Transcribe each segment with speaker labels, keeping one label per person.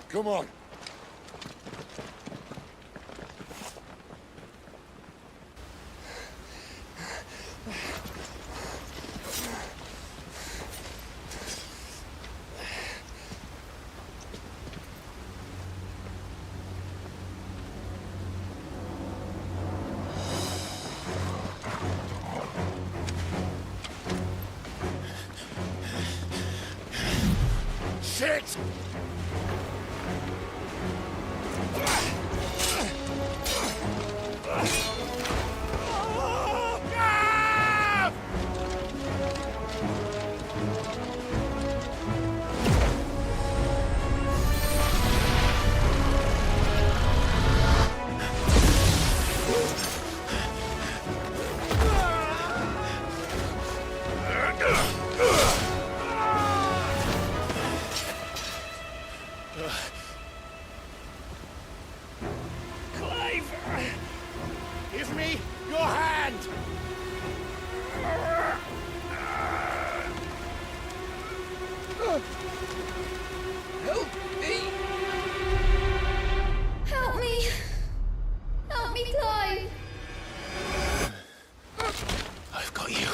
Speaker 1: Come on. Shit! Clive! Give me your hand! Help me!
Speaker 2: Help me! Help me, Clive!
Speaker 1: I've got you.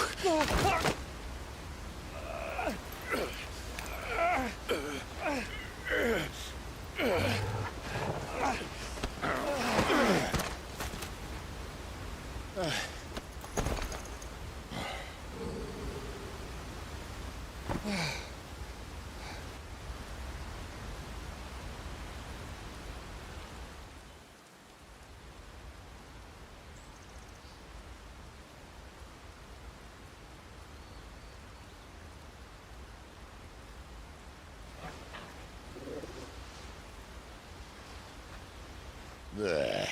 Speaker 1: There.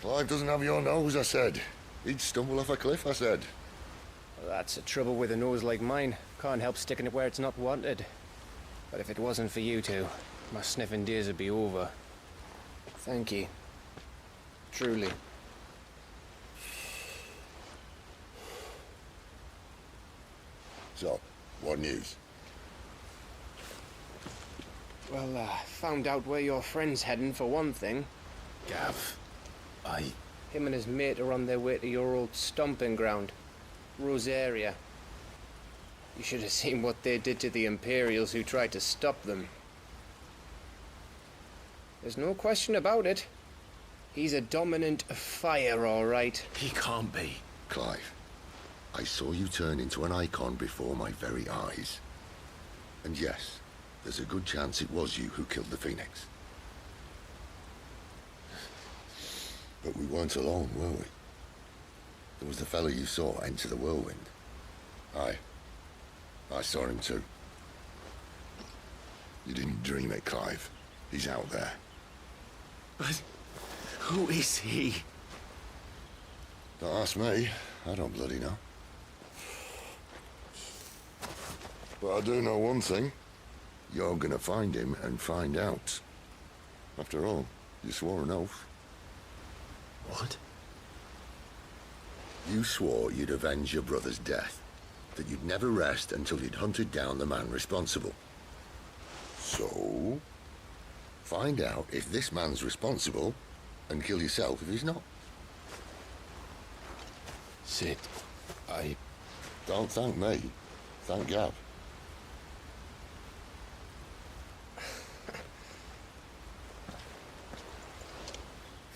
Speaker 1: Clive doesn't have your nose, I said. He'd stumble off a cliff, I said.
Speaker 3: Well, that's the trouble with a nose like mine. Can't help sticking it where it's not wanted. But if it wasn't for you two, my sniffing days would be over. Thank you. Truly.
Speaker 1: So, what news?
Speaker 3: Well, found out where your friend's heading, for one thing.
Speaker 1: Gav,
Speaker 3: Him and his mate are on their way to your old stomping ground, Rosaria. You should have seen what they did to the Imperials who tried to stop them. There's no question about it. He's a dominant fire, all right.
Speaker 1: He can't be. Clive, I saw you turn into an icon before my very eyes. And yes, there's a good chance it was you who killed the Phoenix. But we weren't alone, were we? There was the fellow you saw enter the whirlwind. I saw him too. You didn't dream it, Clive. He's out there.
Speaker 4: But who is he?
Speaker 1: Don't ask me. I don't bloody know. But I do know one thing. You're gonna find him and find out. After all, you swore an oath.
Speaker 4: What?
Speaker 1: You swore you'd avenge your brother's death. that you'd never rest until you'd hunted down the man responsible. So, find out if this man's responsible, and kill yourself if he's not.
Speaker 3: Cid, I...
Speaker 1: Don't thank me. Thank Gav.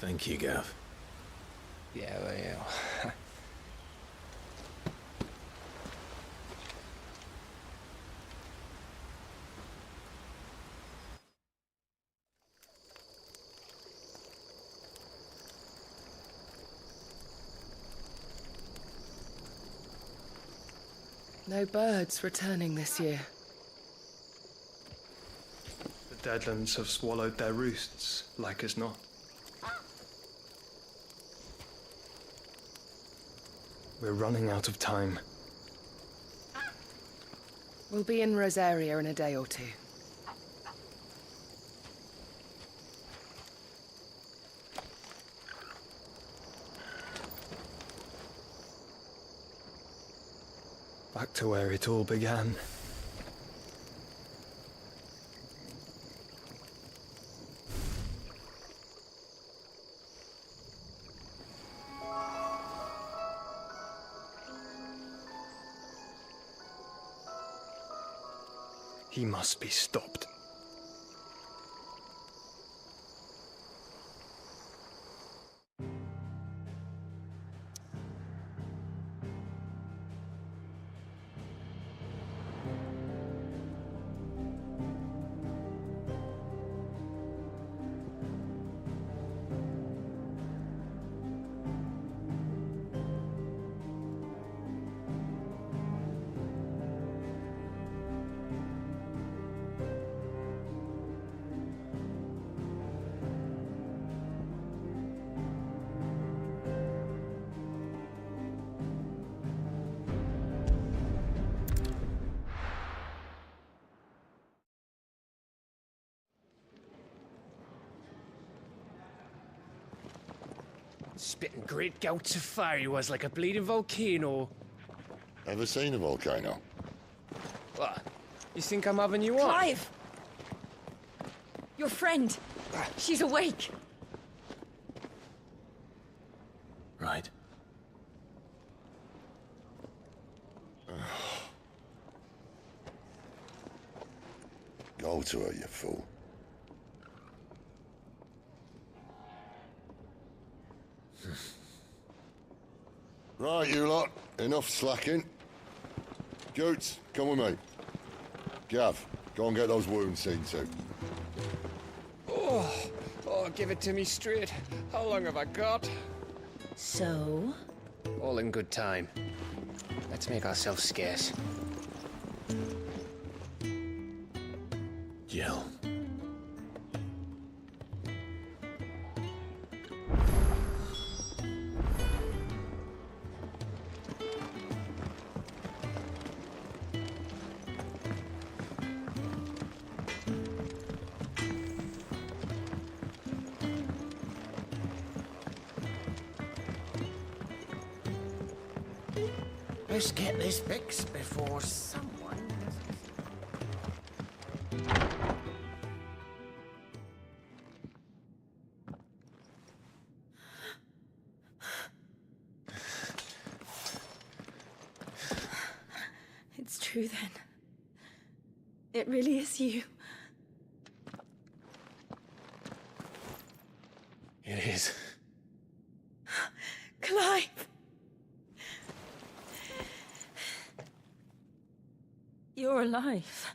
Speaker 4: Thank you, Gav.
Speaker 3: Yeah, well, yeah.
Speaker 5: No birds returning this year.
Speaker 6: The Deadlands have swallowed their roosts, like as not. We're running out of time.
Speaker 5: We'll be in Rosaria in a day or two.
Speaker 6: Back to where it all began. He must be stopped.
Speaker 3: Spitting great gouts of fire he was, like a bleeding volcano.
Speaker 1: Ever seen a volcano?
Speaker 3: What? You think I'm having you on?
Speaker 7: Clive! Your friend! She's awake!
Speaker 4: Right.
Speaker 1: Go to her, you fool. Right, you lot. Enough slacking. Goots, come with me. Gav, go and get those wounds seen to.
Speaker 3: Oh, give it to me straight. How long have I got?
Speaker 7: So?
Speaker 3: All in good time. Let's make ourselves scarce.
Speaker 4: Jill.
Speaker 8: Let's get this fixed before someone...
Speaker 7: It's true then. It really is you.
Speaker 4: It is.
Speaker 7: Clive! You're alive.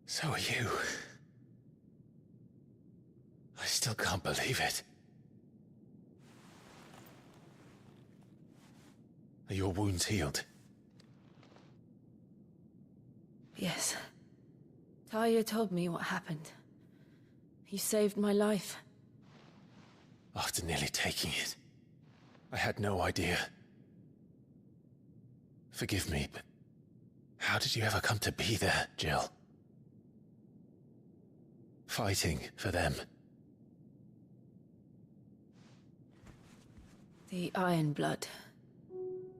Speaker 4: So are you. I still can't believe it. Are your wounds healed?
Speaker 7: Yes. Talia told me what happened. You saved my life.
Speaker 4: After nearly taking it, I had no idea. Forgive me, but how did you ever come to be there, Jill? Fighting for them.
Speaker 7: The Iron Blood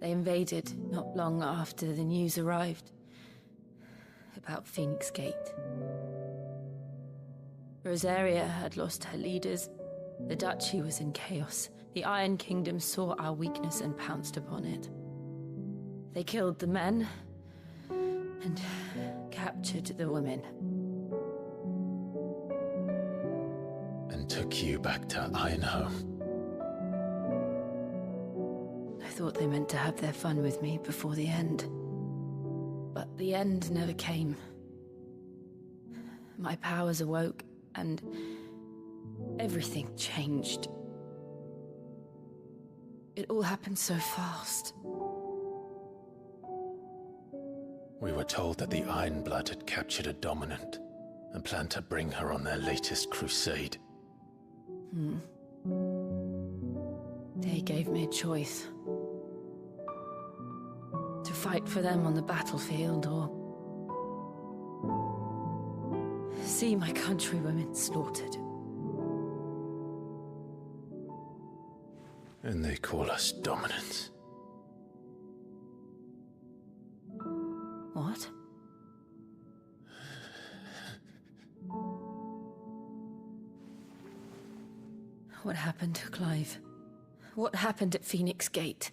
Speaker 7: They invaded not long after the news arrived about Phoenix Gate. Rosaria had lost her leaders. The Duchy was in chaos. The Iron Kingdom saw our weakness and pounced upon it. They killed the men and captured the women.
Speaker 4: And took you back to Ironhome.
Speaker 7: I thought they meant to have their fun with me before the end. But the end never came. My powers awoke, and everything changed. It all happened so fast.
Speaker 4: We were told that the Ironblood had captured a dominant and planned to bring her on their latest crusade.
Speaker 7: They gave me a choice. To fight for them on the battlefield, or see my countrywomen slaughtered.
Speaker 4: And they call us dominants.
Speaker 7: What? What happened to Clive? What happened at Phoenix Gate?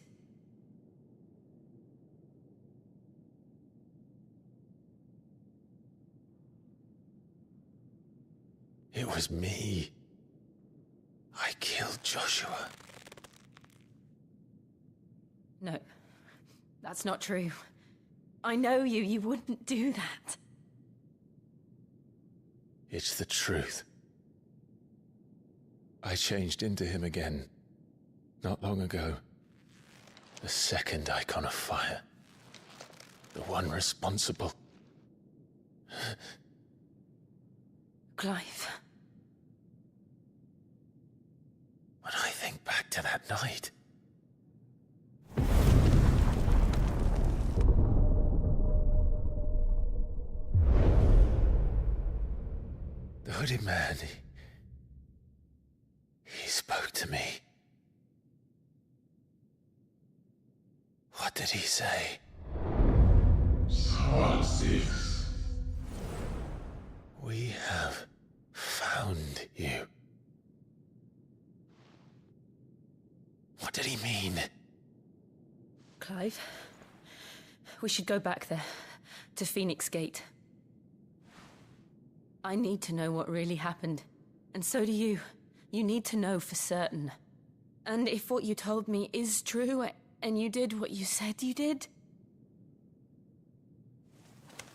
Speaker 4: It was me. I killed Joshua.
Speaker 7: No, that's not true. I know you. You wouldn't do that.
Speaker 4: It's the truth. I changed into him again, not long ago. The second icon of fire. The one responsible.
Speaker 7: Clive.
Speaker 4: When I think back to that night... The hooded man, he spoke to me. What did he say? We have found you. What did he mean?
Speaker 7: Clive, we should go back there, to Phoenix Gate. I need to know what really happened. And so do you. You need to know for certain. And if what you told me is true, and you did what you said you did,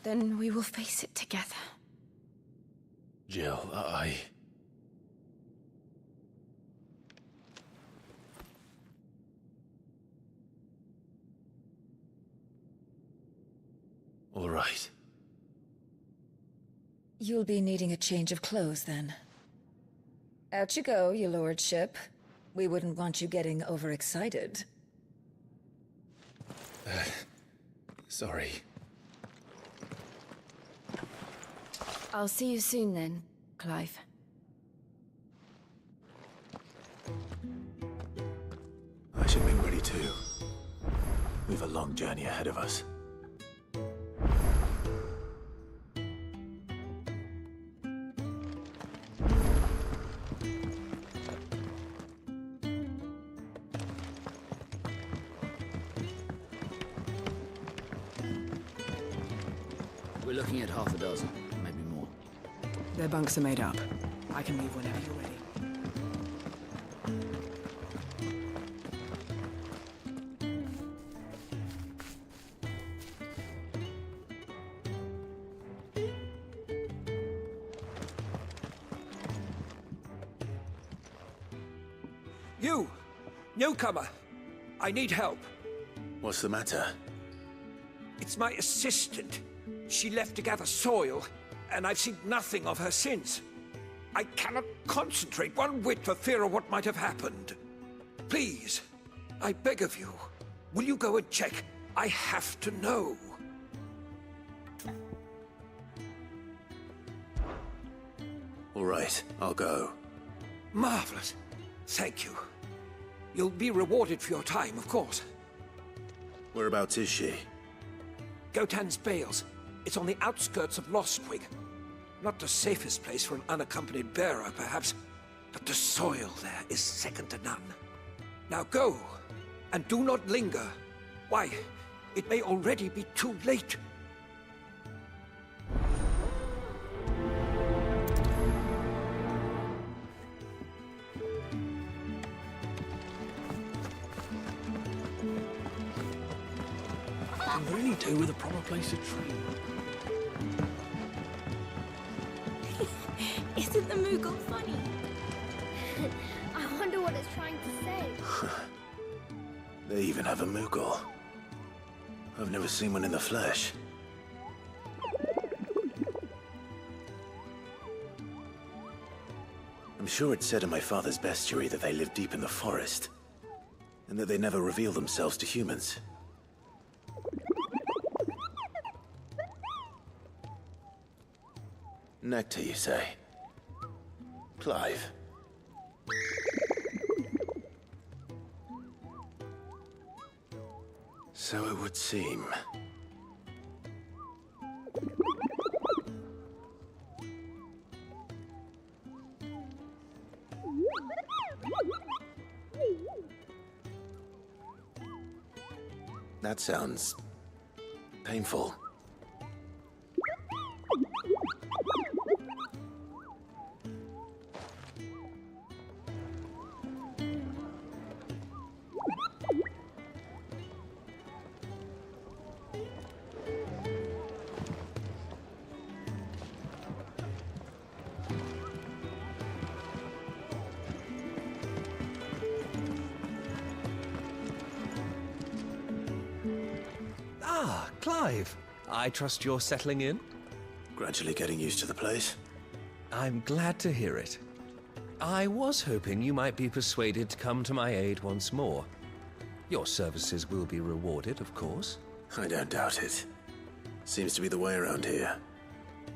Speaker 7: then we will face it together.
Speaker 4: Jill, All right.
Speaker 9: You'll be needing a change of clothes, then. Out you go, your lordship. We wouldn't want you getting overexcited.
Speaker 4: Sorry.
Speaker 7: I'll see you soon then, Clive.
Speaker 4: I should be ready too. We've a long journey ahead of us.
Speaker 10: We're looking at half a dozen, maybe more.
Speaker 5: Their bunks are made up. I can leave whenever you're ready.
Speaker 11: You! Newcomer! I need help.
Speaker 4: What's the matter?
Speaker 11: It's my assistant. She left to gather soil, and I've seen nothing of her since. I cannot concentrate one whit for fear of what might have happened. Please, I beg of you, will you go and check? I have to know.
Speaker 4: All right, I'll go.
Speaker 11: Marvelous. Thank you. You'll be rewarded for your time, of course.
Speaker 4: Whereabouts is she?
Speaker 11: Gotan's Bales. It's on the outskirts of Lostwig. Not the safest place for an unaccompanied bearer, perhaps, but the soil there is second to none. Now go, and do not linger. Why, it may already be too late.
Speaker 10: I really do with a proper place to train.
Speaker 2: Isn't the Moogle funny? I wonder what it's trying to say.
Speaker 4: They even have a Moogle. I've never seen one in the flesh. I'm sure it said in my father's bestiary that they live deep in the forest, and that they never reveal themselves to humans. Nectar, you say? Clive. So it would seem. That sounds painful.
Speaker 12: Ah, Clive. I trust you're settling in?
Speaker 4: Gradually getting used to the place.
Speaker 12: I'm glad to hear it. I was hoping you might be persuaded to come to my aid once more. Your services will be rewarded, of course.
Speaker 4: I don't doubt it. Seems to be the way around here.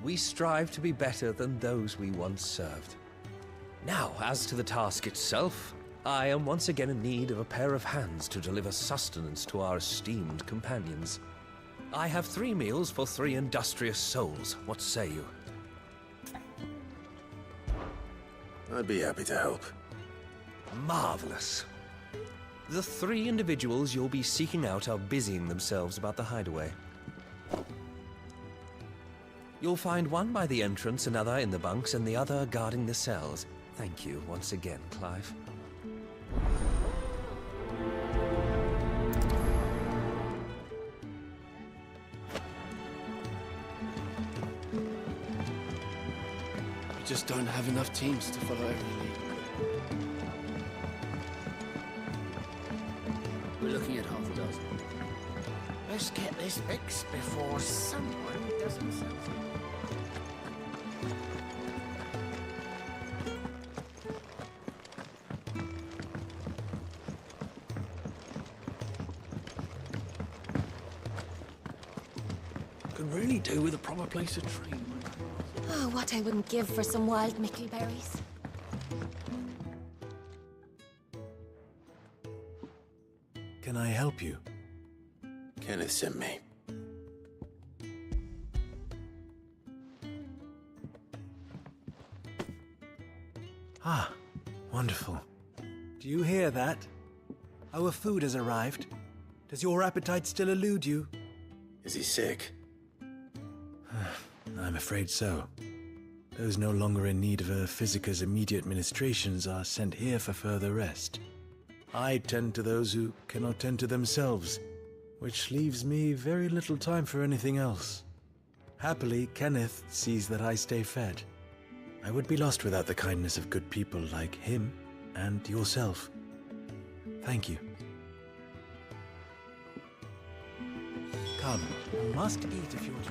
Speaker 12: We strive to be better than those we once served. Now, as to the task itself, I am once again in need of a pair of hands to deliver sustenance to our esteemed companions. I have 3 meals for 3 industrious souls. What say you?
Speaker 4: I'd be happy to help.
Speaker 12: Marvelous. The 3 individuals you'll be seeking out are busying themselves about the hideaway. You'll find one by the entrance, another in the bunks, and the other guarding the cells. Thank you once again, Clive.
Speaker 10: We just don't have enough teams to follow every lead. We're looking at half a dozen.
Speaker 8: Let's get this fixed before someone does themselves.
Speaker 10: Could really do with a proper place to train.
Speaker 2: Oh, what I wouldn't give for some wild mickleberries.
Speaker 4: Can I help you? Kenneth sent me.
Speaker 13: Ah, wonderful. Do you hear that? Our food has arrived. Does your appetite still elude you?
Speaker 4: Is he sick?
Speaker 13: I'm afraid so. Those no longer in need of a Physica's immediate ministrations are sent here for further rest. I tend to those who cannot tend to themselves, which leaves me very little time for anything else. Happily, Kenneth sees that I stay fed. I would be lost without the kindness of good people like him and yourself. Thank you. Come, you must eat if you're to...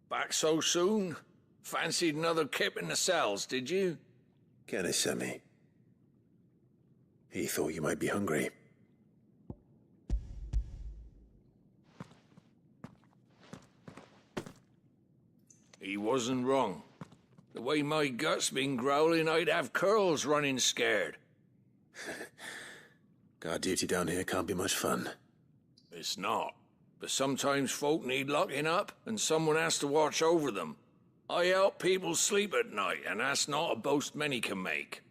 Speaker 11: Back so soon? Fancied another kip in the cells, did you?
Speaker 4: Kenneth sent me. He thought you might be hungry.
Speaker 14: He wasn't wrong. The way my gut's been growling, I'd have curls running scared.
Speaker 4: Guard duty down here can't be much fun.
Speaker 14: It's not. But sometimes folk need locking up, and someone has to watch over them. I help people sleep at night, and that's not a boast many can make.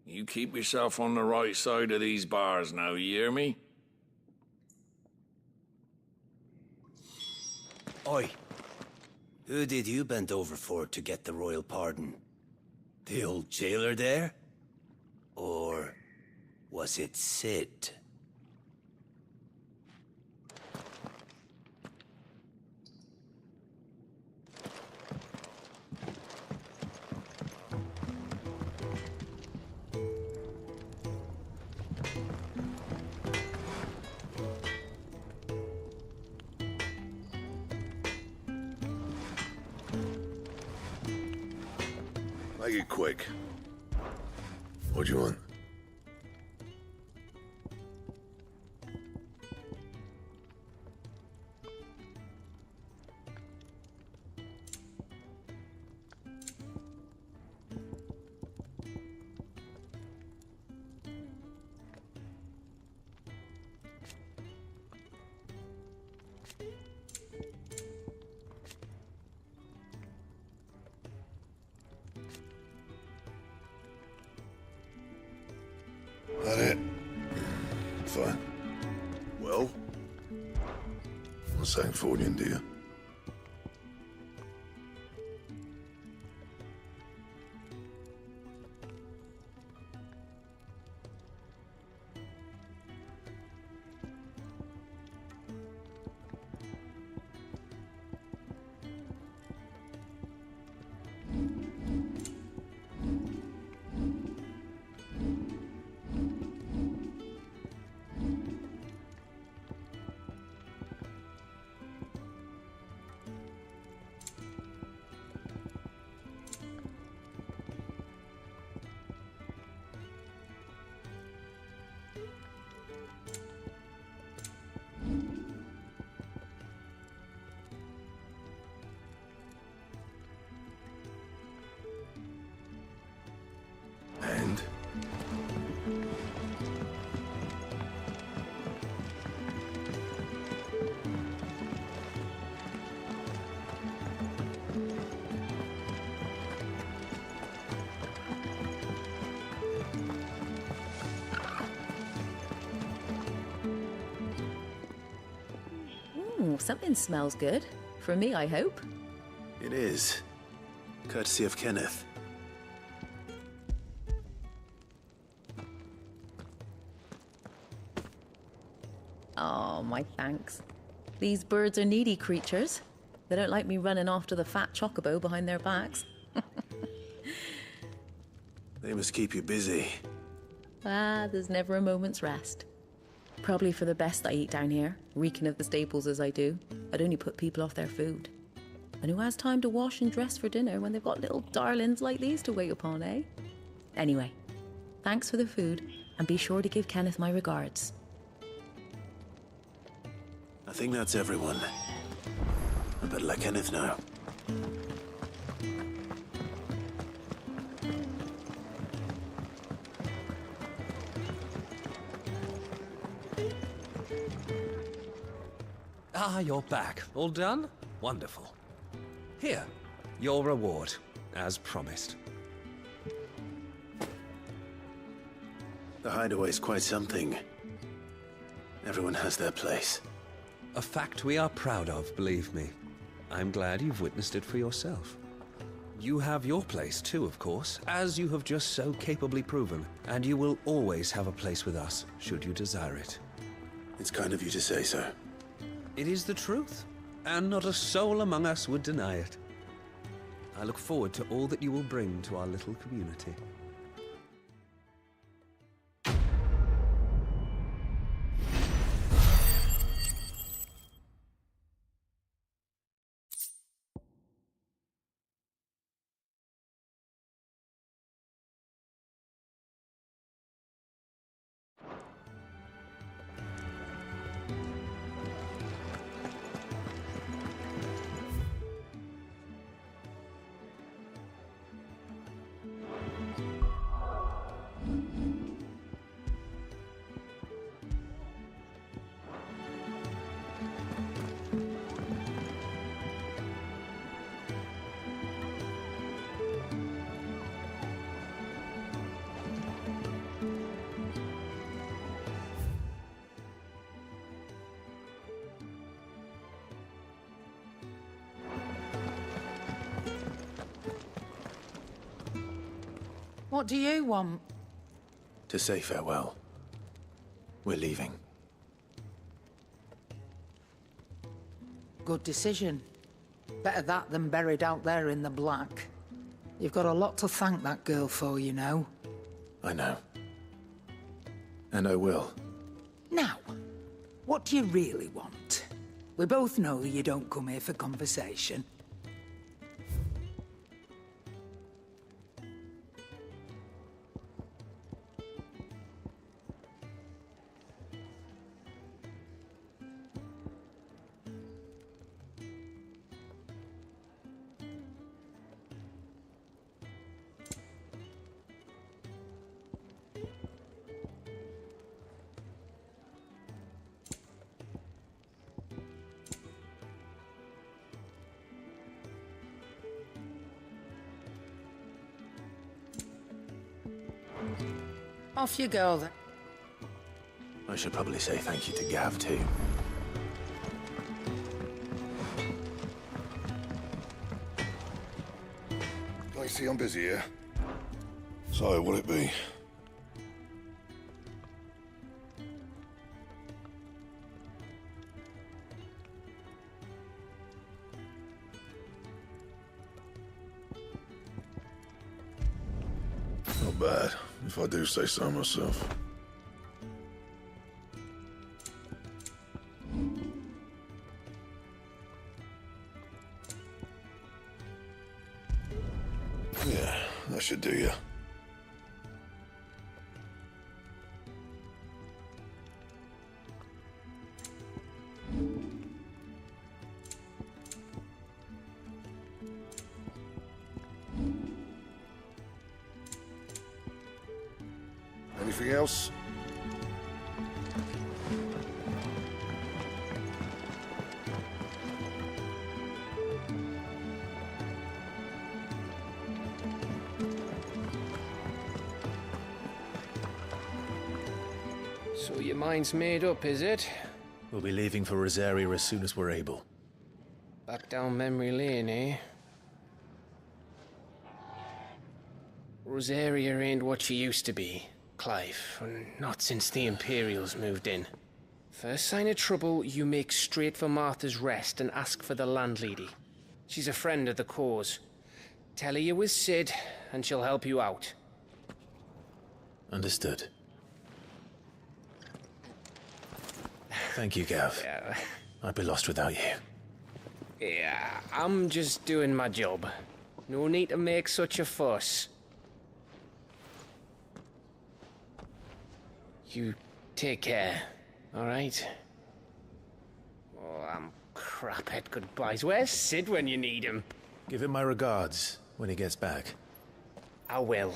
Speaker 14: You keep yourself on the right side of these bars now, you hear me?
Speaker 15: Oi. Who did you bend over for to get the royal pardon? The old jailer there? Or was it Sid?
Speaker 1: Make it quick.
Speaker 4: What do you want?
Speaker 1: That it? Fine. Well?
Speaker 4: What's that for you, dear? And?
Speaker 16: Ooh, something smells good. For me, I hope.
Speaker 4: It is. Courtesy of Kenneth.
Speaker 16: Oh, my thanks. These birds are needy creatures. They don't like me running after the fat chocobo behind their backs.
Speaker 4: They must keep you busy.
Speaker 16: Ah, there's never a moment's rest. Probably for the best I eat down here, reeking of the staples as I do. I'd only put people off their food. And who has time to wash and dress for dinner when they've got little darlings like these to wait upon, eh? Anyway, thanks for the food, and be sure to give Kenneth my regards.
Speaker 4: I think that's everyone. I better let Kenneth know.
Speaker 12: Ah, you're back. All done? Wonderful. Here, your reward, as promised.
Speaker 4: The hideaway's quite something. Everyone has their place.
Speaker 12: A fact we are proud of, believe me. I'm glad you've witnessed it for yourself. You have your place too, of course, as you have just so capably proven, and you will always have a place with us, should you desire it.
Speaker 4: It's kind of you to say so.
Speaker 12: It is the truth, and not a soul among us would deny it. I look forward to all that you will bring to our little community.
Speaker 8: What do you want?
Speaker 4: To say farewell. We're leaving.
Speaker 8: Good decision. Better that than buried out there in the black. You've got a lot to thank that girl for, you know.
Speaker 4: I know. And I will.
Speaker 8: Now, what do you really want? We both know you don't come here for conversation. Off you go, then.
Speaker 4: I should probably say thank you to Gav, too.
Speaker 1: I see I'm busy here.
Speaker 17: So, what'll it be? Not bad, if I do say so myself. Yeah, that should do you. Anything else?
Speaker 3: So your mind's made up, is it?
Speaker 4: We'll be leaving for Rosaria as soon as we're able.
Speaker 3: Back down memory lane, eh? Rosaria ain't what she used to be, Clive. Not since the Imperials moved in. First sign of trouble, you make straight for Martha's Rest and ask for the landlady. She's a friend of the cause. Tell her you was Sid, and she'll help you out.
Speaker 4: Understood. Thank you, Gav.
Speaker 3: Yeah.
Speaker 4: I'd be lost without you.
Speaker 3: Yeah, I'm just doing my job. No need to make such a fuss. You take care, all right? Oh, I'm crap at goodbyes. Where's Sid when you need him?
Speaker 4: Give him my regards when he gets back.
Speaker 3: I will.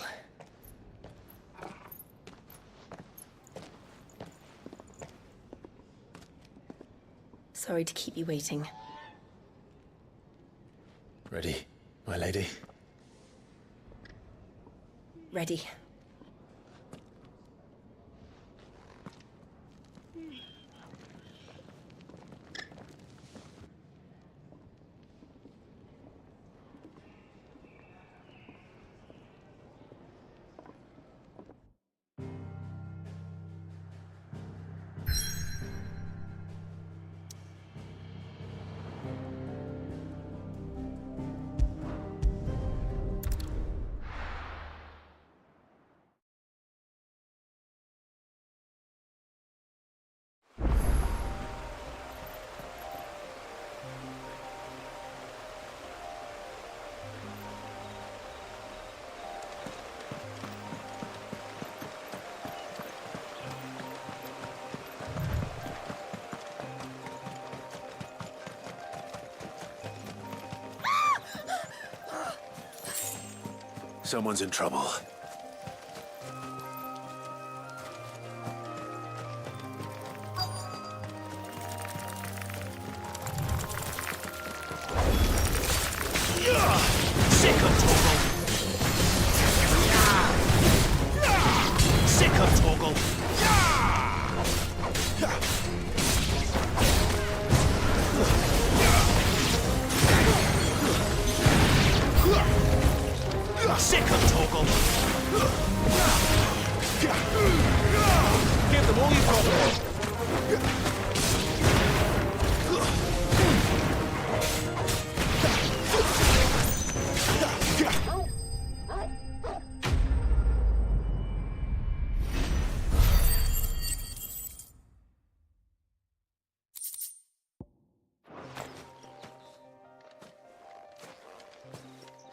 Speaker 7: Sorry to keep you waiting.
Speaker 4: Ready, my lady?
Speaker 7: Ready.
Speaker 4: Someone's in trouble.
Speaker 18: Sick of Torgal! Sick of Torgal! Sick of Torgal!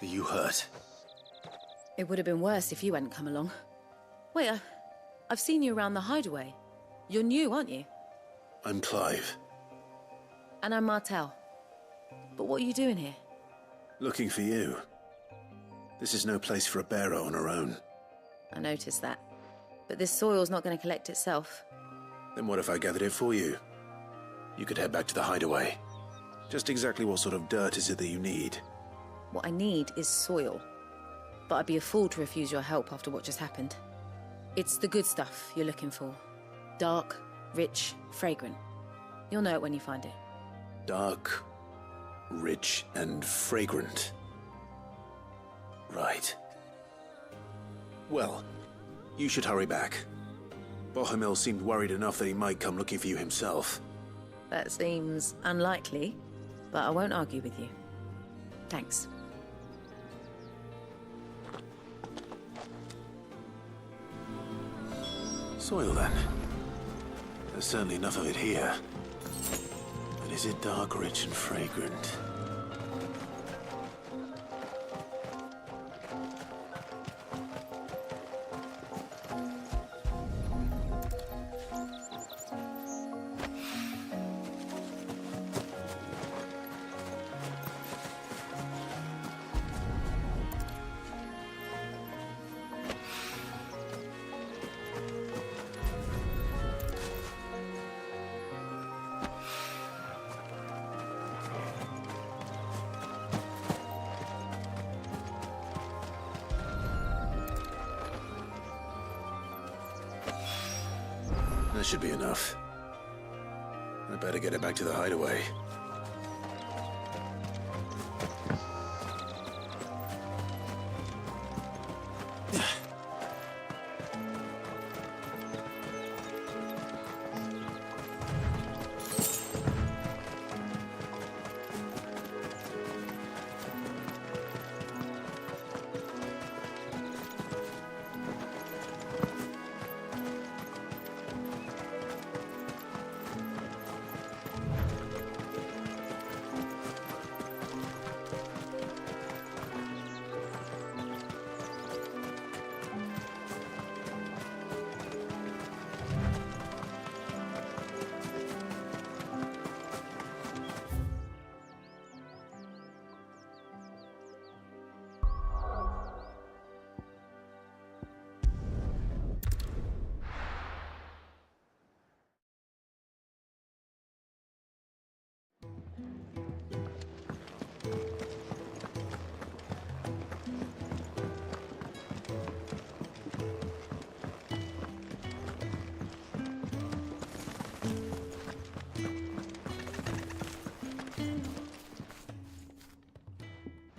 Speaker 4: Are you hurt?
Speaker 16: It would have been worse if you hadn't come along. Wait, I've seen you around the hideaway. You're new, aren't you?
Speaker 4: I'm Clive.
Speaker 16: And I'm Martel. But what are you doing here?
Speaker 4: Looking for you. This is no place for a bearer on her own.
Speaker 16: I noticed that. But this soil's not going to collect itself.
Speaker 4: Then what if I gathered it for you? You could head back to the hideaway. Just exactly what sort of dirt is it that you need?
Speaker 16: What I need is soil. But I'd be a fool to refuse your help after what just happened. It's the good stuff you're looking for. Dark, rich, fragrant. You'll know it when you find it.
Speaker 4: Dark, rich, and fragrant. Right. Well, you should hurry back. Bohemil seemed worried enough that he might come looking for you himself.
Speaker 16: That seems unlikely, but I won't argue with you. Thanks.
Speaker 4: Soil, then. There's certainly enough of it here. But is it dark, rich, and fragrant? That should be enough. I better get it back to the hideaway.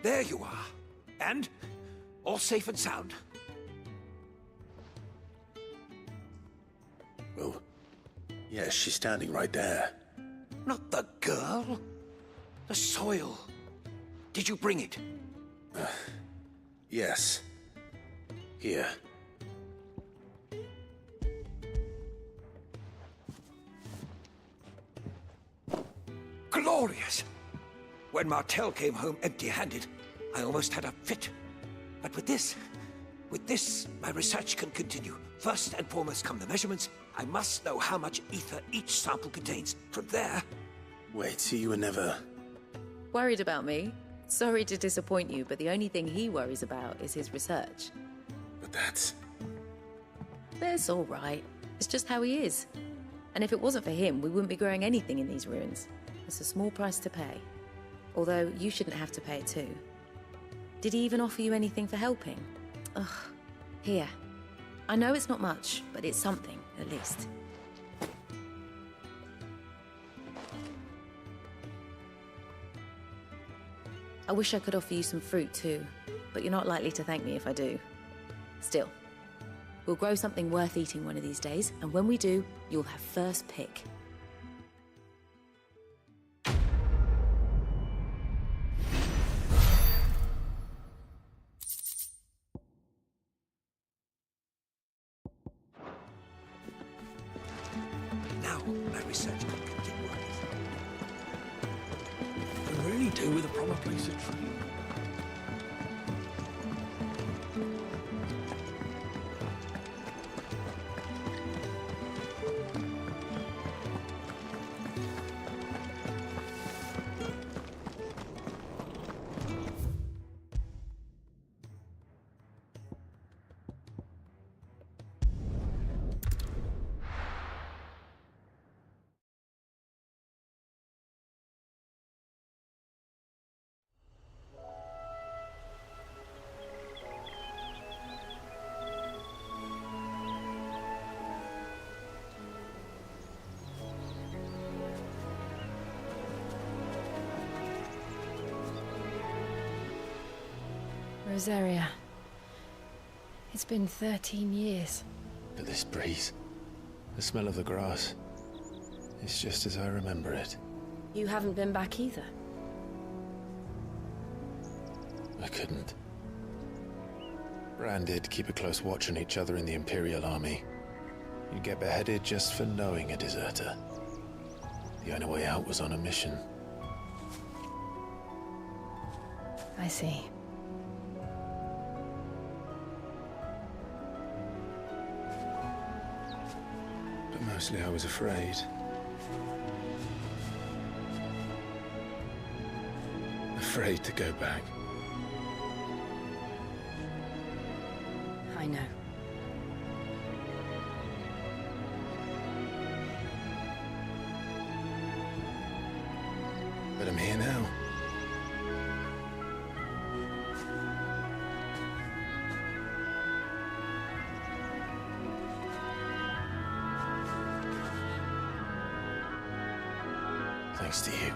Speaker 11: There you are. And all safe and sound.
Speaker 4: Well, yes, she's standing right there.
Speaker 11: Not the girl. The soil. Did you bring it?
Speaker 4: Yes. Here.
Speaker 11: Glorious! When Martel came home empty-handed, I almost had a fit. But with this, my research can continue. First and foremost come the measurements. I must know how much ether each sample contains. From there...
Speaker 4: Wait, so you were never...
Speaker 16: Worried about me? Sorry to disappoint you, but the only thing he worries about is his research.
Speaker 4: But that's...
Speaker 16: That's all right. It's just how he is. And if it wasn't for him, we wouldn't be growing anything in these ruins. It's a small price to pay. Although, you shouldn't have to pay it too. Did he even offer you anything for helping? Ugh. Here. I know it's not much, but it's something, at least. I wish I could offer you some fruit too, but you're not likely to thank me if I do. Still, we'll grow something worth eating one of these days, and when we do, you'll have first pick.
Speaker 11: Now, my research can continue. I really do with a proper place of training.
Speaker 7: Rosaria. It's been 13 years.
Speaker 4: But this breeze, the smell of the grass, it's just as I remember it.
Speaker 7: You haven't been back either.
Speaker 4: I couldn't. Bran did keep a close watch on each other in the Imperial Army. You'd get beheaded just for knowing a deserter. The only way out was on a mission.
Speaker 7: I see.
Speaker 4: But mostly I was afraid. Afraid to go back.
Speaker 7: I know.
Speaker 4: But I'm here now. Thanks to you.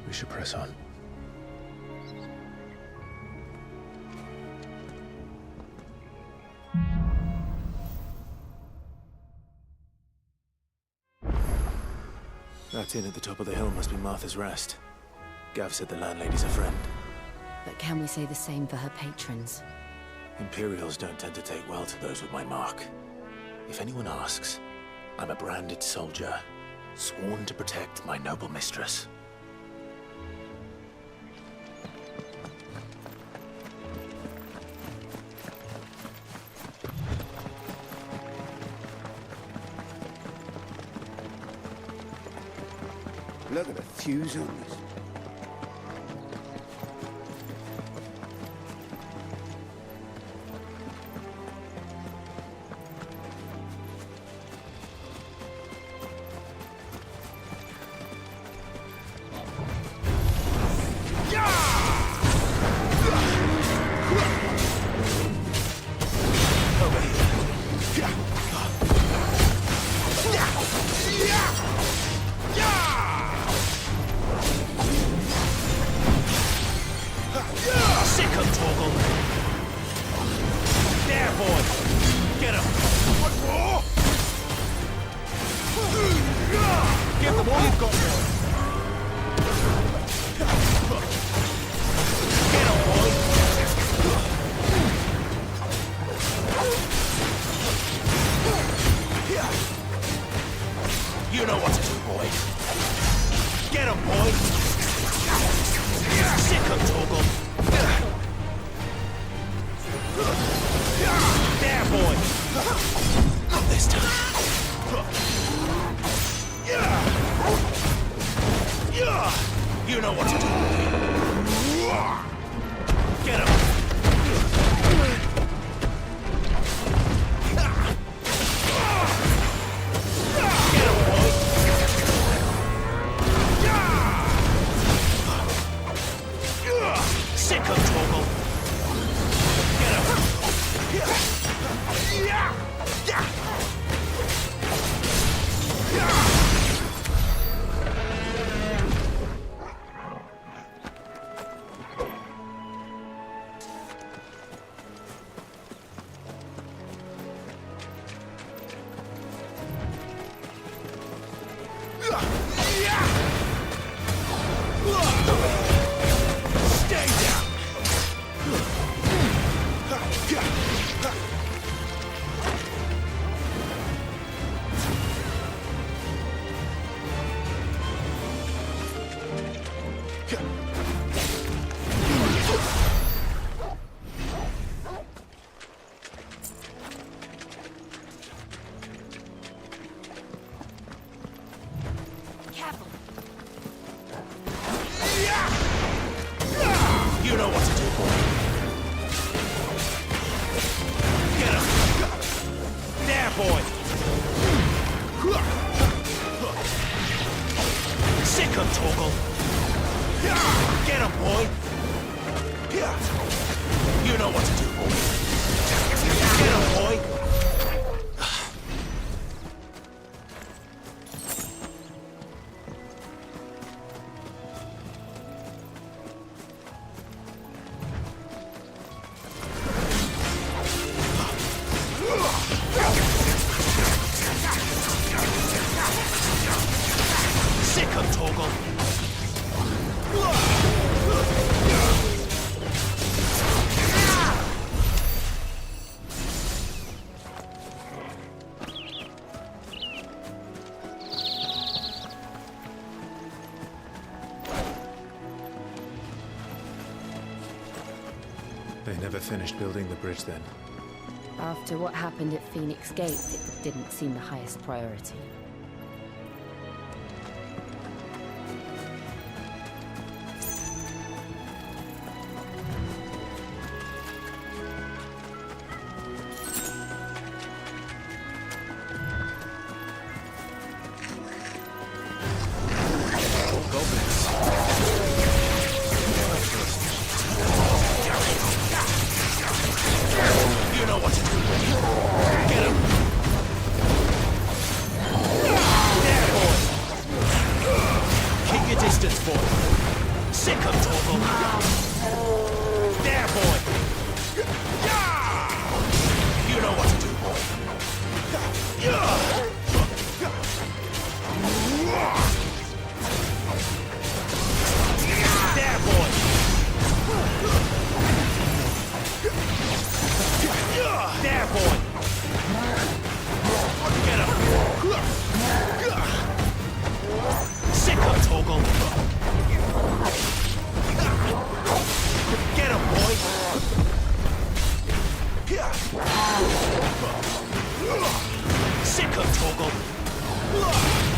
Speaker 4: We should press on. That inn at the top of the hill must be Martha's Rest. Gav said the landlady's a friend.
Speaker 7: But can we say the same for her patrons?
Speaker 4: Imperials don't tend to take well to those with my mark. If anyone asks, I'm a branded soldier, sworn to protect my noble mistress.
Speaker 11: Look at the fuse on this.
Speaker 18: You know what to do, boy. Get him, boy. Sick him, Torgal. There, boy. Not this time. You know what to do, boy. Get him. Sick of Torgal. Get him. Stay down.
Speaker 13: They never finished building the bridge then.
Speaker 7: After what happened at Phoenix Gate, it didn't seem the highest priority.
Speaker 18: You know what to do. Get him. There, boy. Keep your distance, boy. Sick of Torval. There, boy. You know what to do, boy. There, boy. There, boy! Get him! Sick of Torgal! Get him, boy! Sick of Torgal!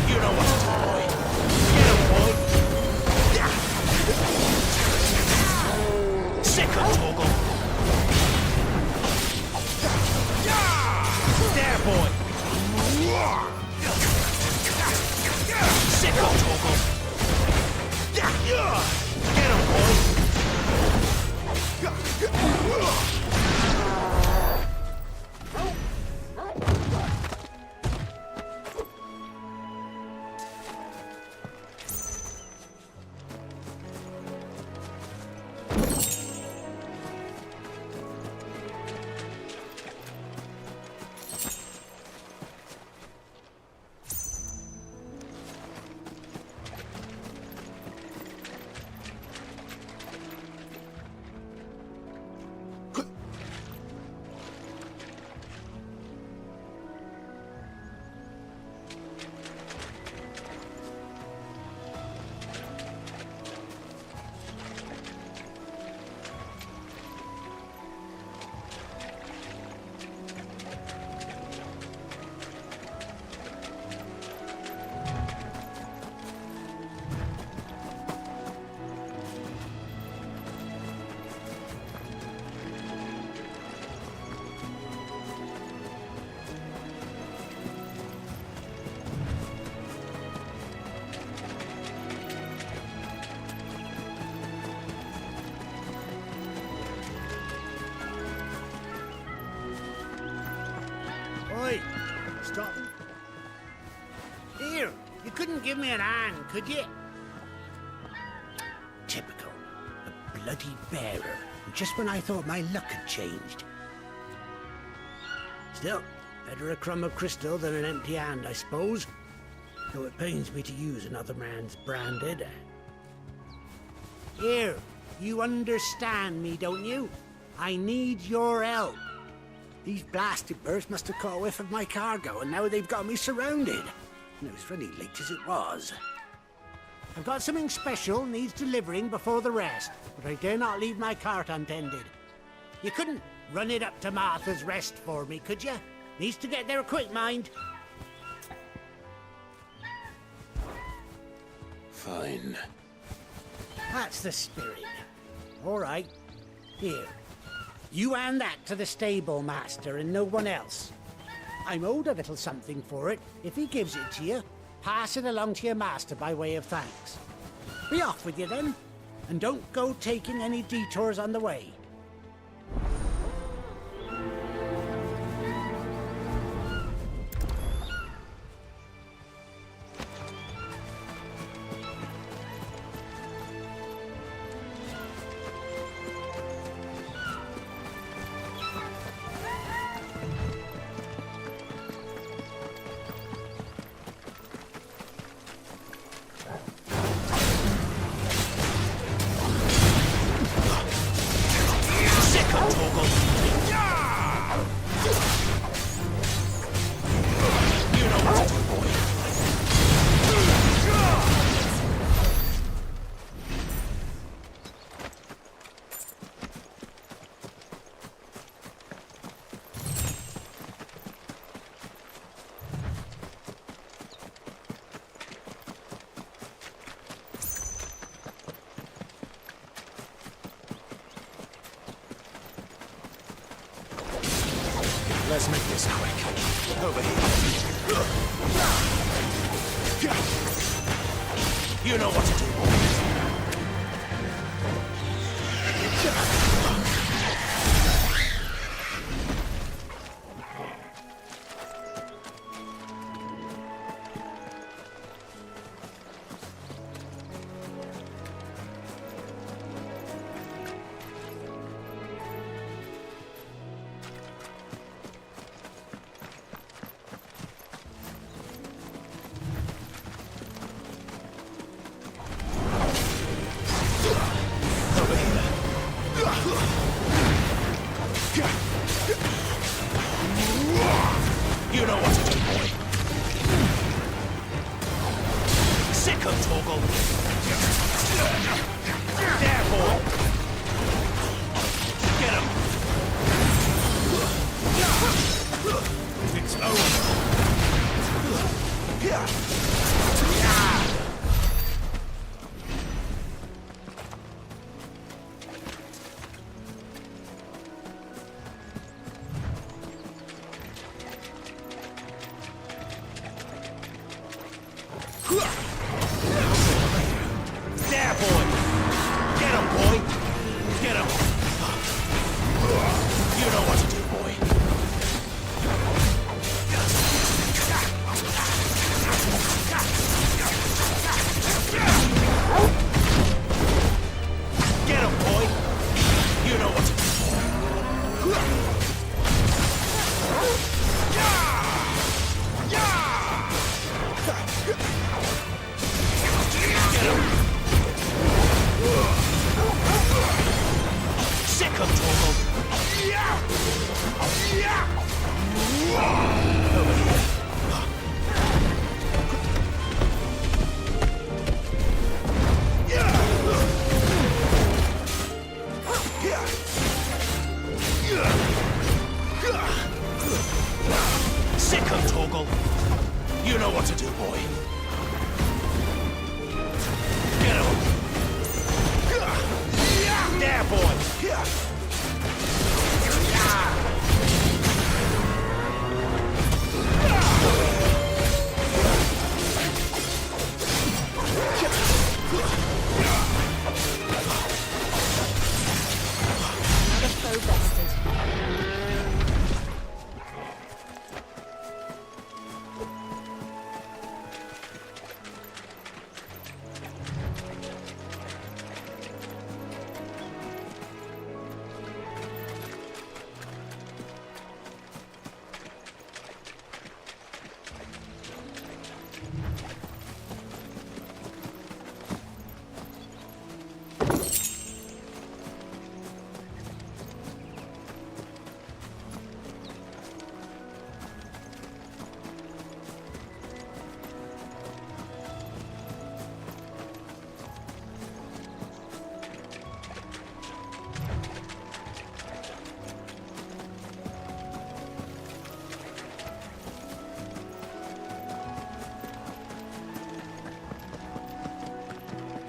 Speaker 18: You know what to do, boy! Get him, boy! Sick of Torgal! There, boy! Sick of Torgal! Get him, boy!
Speaker 19: Oi, stop. Here, you couldn't give me an hand, could you? Typical. A bloody bearer. Just when I thought my luck had changed. Still, better a crumb of crystal than an empty hand, I suppose. Though it pains me to use another man's branded. Here, you understand me, don't you? I need your help. These blasted birds must have caught a whiff of my cargo, and now they've got me surrounded. And it was really late as it was. I've got something special needs delivering before the rest, but I dare not leave my cart untended. You couldn't run it up to Martha's Rest for me, could you? Needs to get there quick, mind.
Speaker 15: Fine.
Speaker 19: That's the spirit. All right. Here. You hand that to the stable master and no one else. I'm owed a little something for it. If he gives it to you, pass it along to your master by way of thanks. Be off with you then, and don't go taking any detours on the way.
Speaker 4: Let's make this quick. Over here. You know what to do, boys. You know what to do, boy. Sick of Torgal. There, boy. Get him. It's over. There, boy! Get him, boy! Get him! You know what to do, boy. Get him, boy! You know what to do, boy. Sick of Torgal. Over here. Sick of Torgal. You know what to do, boy. Get him. There, boy.
Speaker 9: Another foe bested.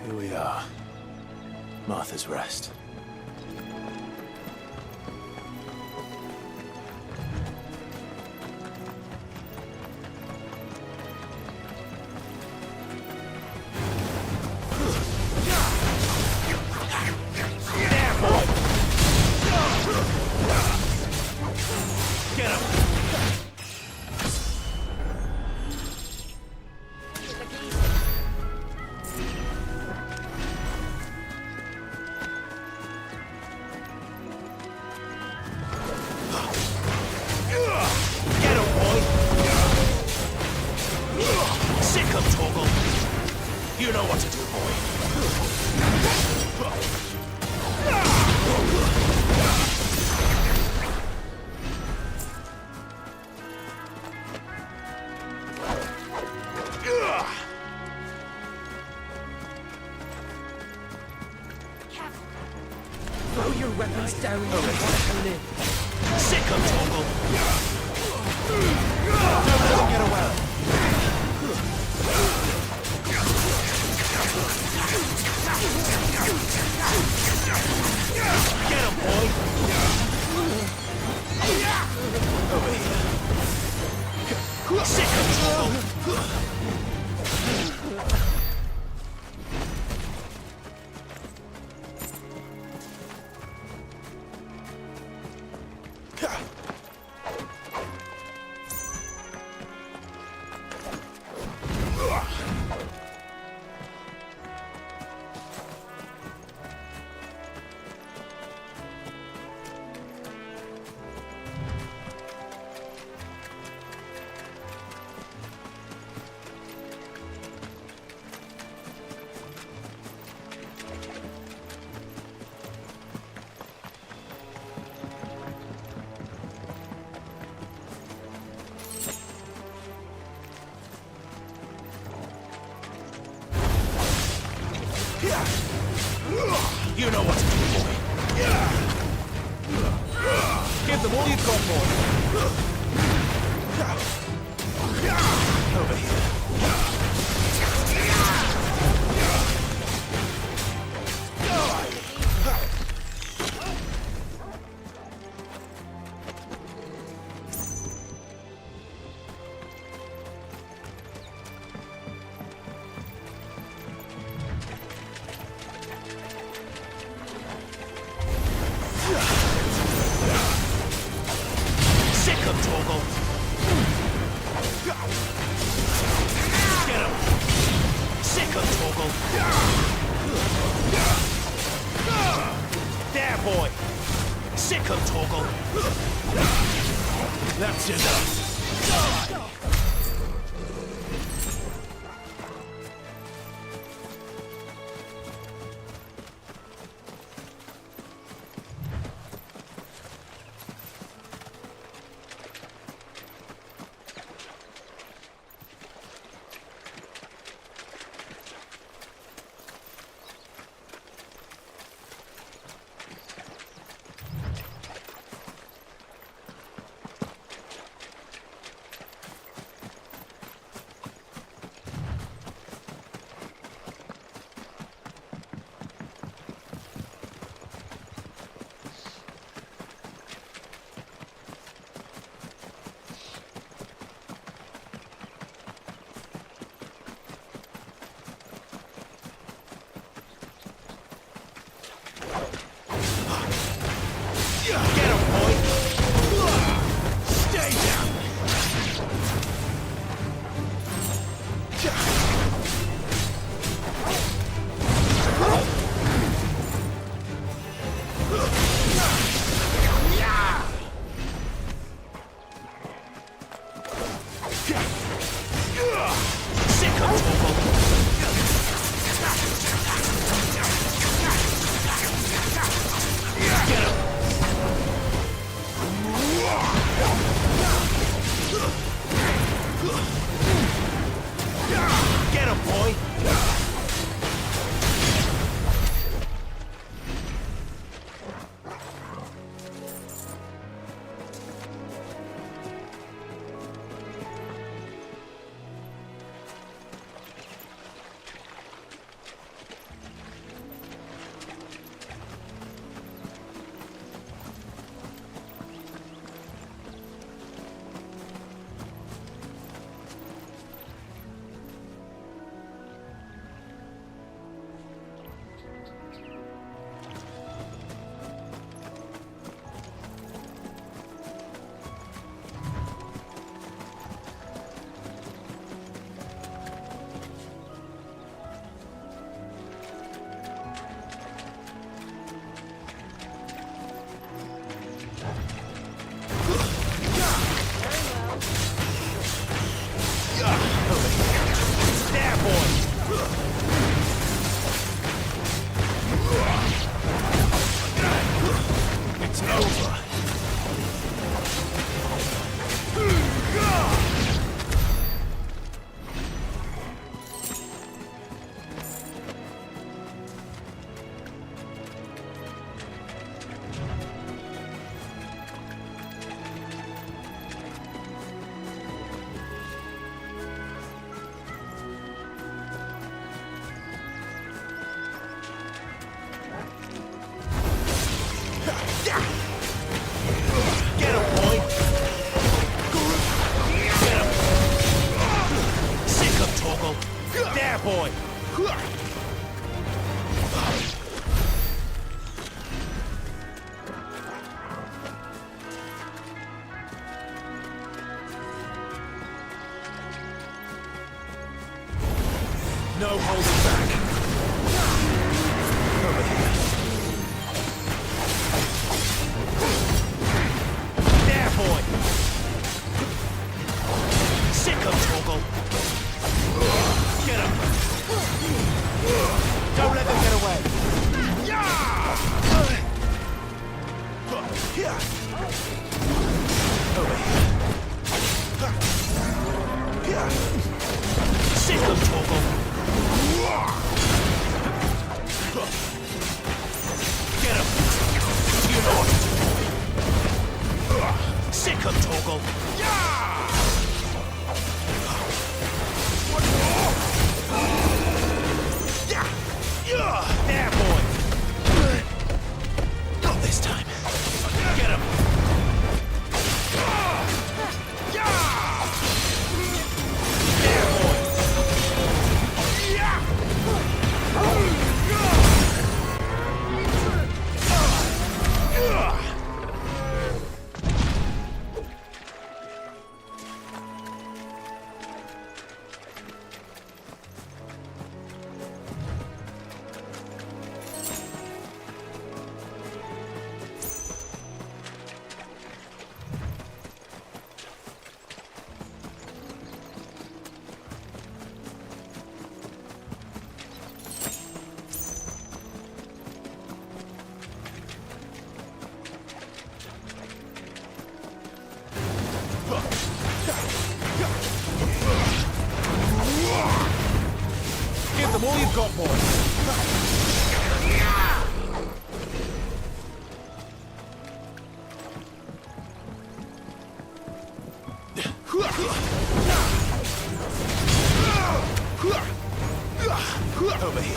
Speaker 4: Here we are. Martha's Rest. There, boy! Get him! Get him, boy! Sick of Torgal. You know what to do, boy.
Speaker 2: Throw your weapons down and live.
Speaker 4: Sick of Torgal. Don't let him get away. Get him, boy. Over here.
Speaker 18: You know what to do, boy. Give them all you've got, boy. Over here. Sick of Torgal. Get him. Sick of Torgal. There, boy. Sick of Torgal. That's enough. Get him, boy! Boy! No holding back. Over here. There, boy! Sick of Torgal. Get him! Don't let them get away! Over here. Sick of Torgal. Torgal. There, boy. Not this time. Get him. There, boy. Give them all you've got, boy. Over here.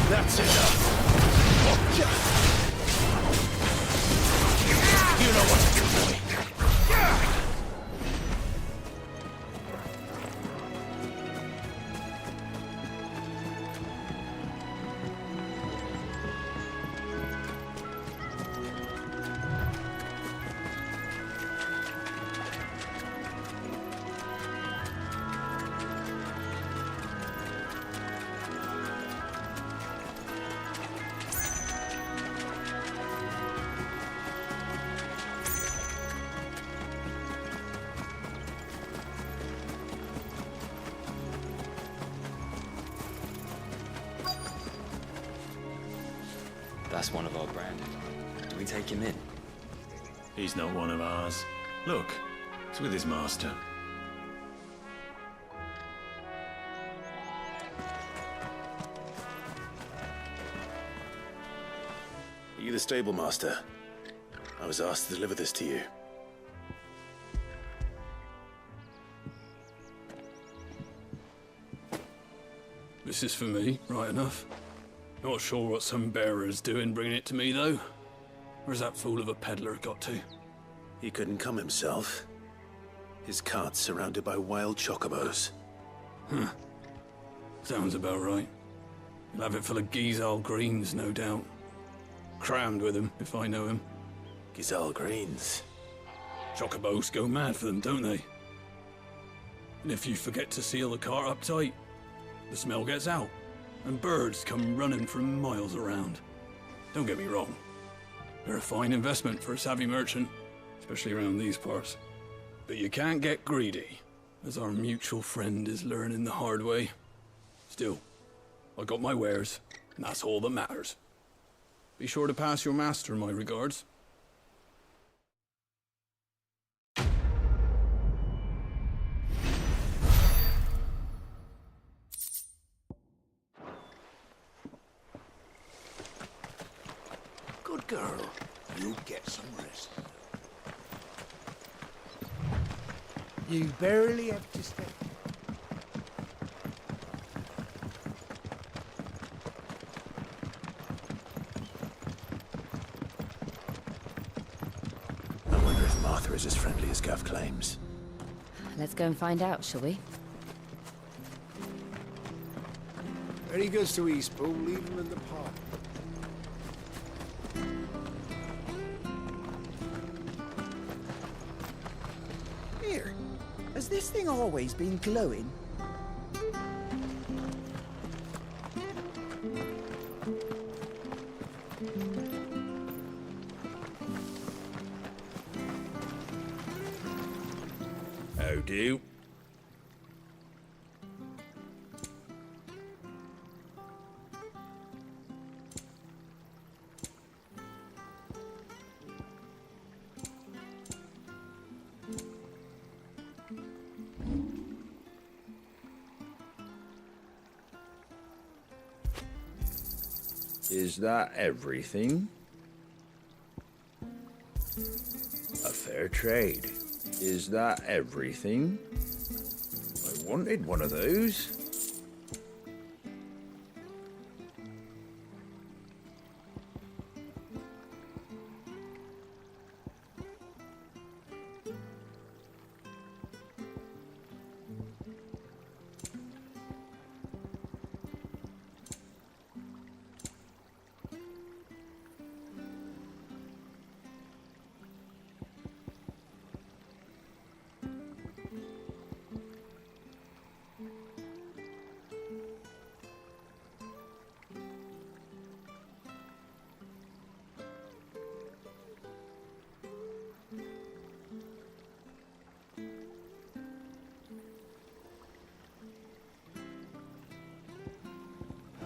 Speaker 18: That's enough. You know what to do, boy.
Speaker 20: That's one of our brand. Do we take him in?
Speaker 21: He's not one of ours. Look, it's with his master.
Speaker 4: Are you the stable master? I was asked to deliver this to you.
Speaker 22: This is for me, right enough. Not sure what some bearer's doing bringing it to me, though. Where's that fool of a peddler got to?
Speaker 4: He couldn't come himself. His cart's surrounded by wild chocobos.
Speaker 22: Huh. Sounds about right. He'll have it full of Gizal greens, no doubt. Crammed with them, if I know him.
Speaker 4: Gizal greens?
Speaker 22: Chocobos go mad for them, don't they? And if you forget to seal the cart up tight, the smell gets out, and birds come running from miles around. Don't get me wrong. They're a fine investment for a savvy merchant, especially around these parts. But you can't get greedy, as our mutual friend is learning the hard way. Still, I got my wares, and that's all that matters. Be sure to pass your master my regards.
Speaker 11: Good girl. You get some rest. You barely have to step.
Speaker 4: I wonder if Martha is as friendly as Gav claims.
Speaker 7: Let's go and find out, shall we?
Speaker 11: When he goes to Eastpool, leave him in the park.
Speaker 23: Here, has this thing always been glowing?
Speaker 14: How do? Is that everything? A fair trade. Is that everything? I wanted one of those.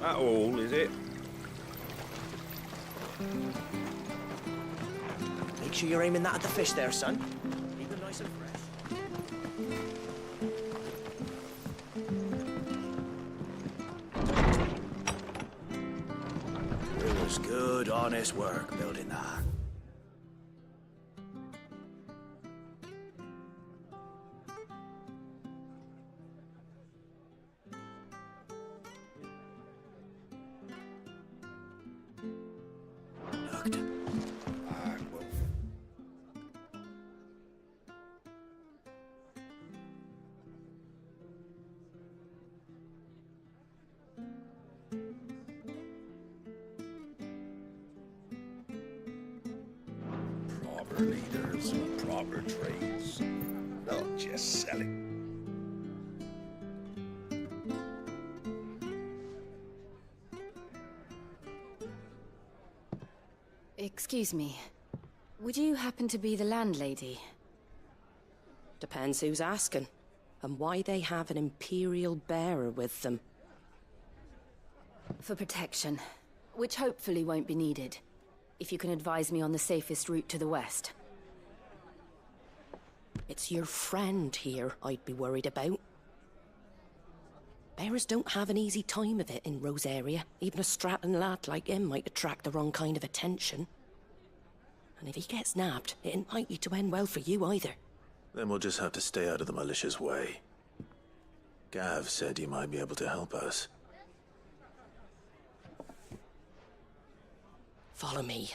Speaker 14: That all, is it?
Speaker 5: Make sure you're aiming that at the fish there, son. Keep them nice and fresh. It was good, honest work building that.
Speaker 14: Proper leaders, proper trades. Not just selling.
Speaker 7: Excuse me. Would you happen to be the landlady?
Speaker 6: Depends who's asking, and why they have an Imperial bearer with them.
Speaker 7: For protection, which hopefully won't be needed. If you can advise me on the safest route to the west.
Speaker 6: It's your friend here I'd be worried about. Bearers don't have an easy time of it in Rosaria. Even a Stratton lad like him might attract the wrong kind of attention. And if he gets nabbed, it ain't likely to end well for you either.
Speaker 4: Then we'll just have to stay out of the malicious way. Gav said he might be able to help us.
Speaker 6: Follow me.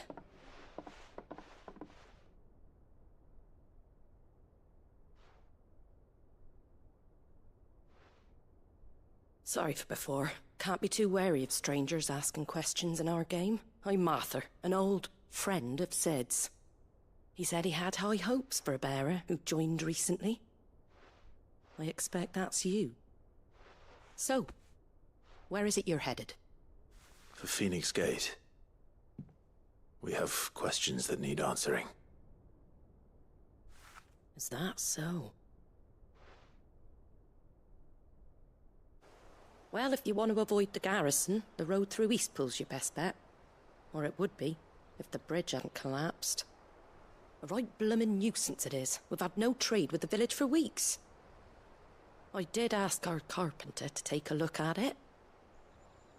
Speaker 6: Sorry for before. Can't be too wary of strangers asking questions in our game. I'm Martha, an old friend of Sid's. He said he had high hopes for a bearer who joined recently. I expect that's you. So, where is it you're headed?
Speaker 4: For Phoenix Gate. We have questions that need answering.
Speaker 6: Is that so? Well, if you want to avoid the garrison, the road through Eastpool's your best bet. Or it would be, if the bridge hadn't collapsed. A right bloomin' nuisance it is. We've had no trade with the village for weeks. I did ask our carpenter to take a look at it.